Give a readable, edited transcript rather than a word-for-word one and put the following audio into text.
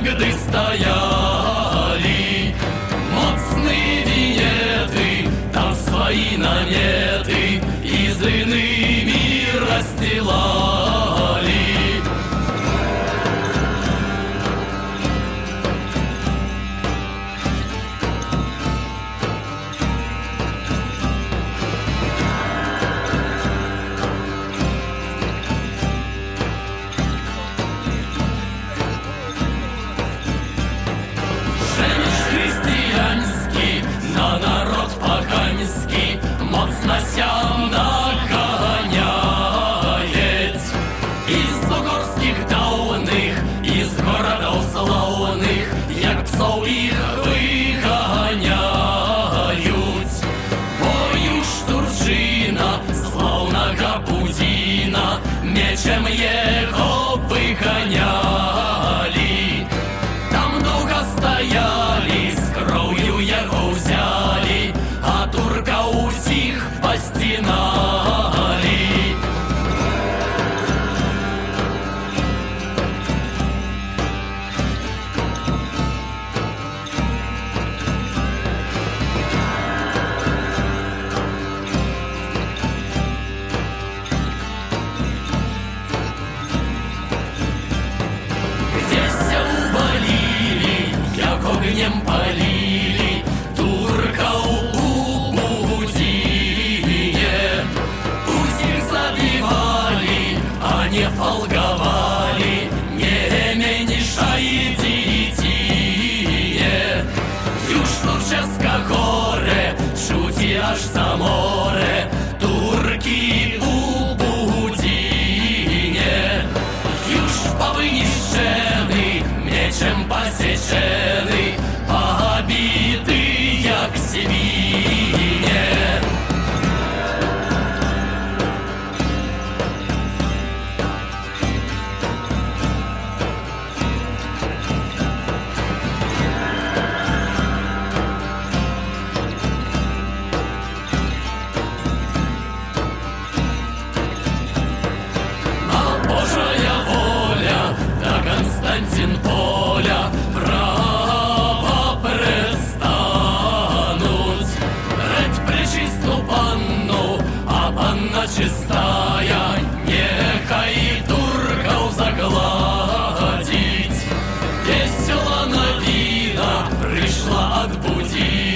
завжди стояли. Моцные винеты, там свои наметы из иными расстилали. На народ поганський моцно ся наганяет. Із угорських давних, із городов славних, як псов їх виганяють. Бою штуржина, славного Будіна, мечем його виганяли. Там довго стояли, з кров'ю його взяли, а турка усіх постінали. Здесь увалили, як огнем полили, турка у Будине. Усіх забивали, а не фолговали, не меньшаете. Южно-Ческа горе, чуті аж за море, турки у Будине. Już powiniszczeny, mieczem paseczeny, pobity jak świnie. Константинополя право предстануть пред пречисту панну, а панна чистая нехай турков загладить. Весела новина пришла от Будіна.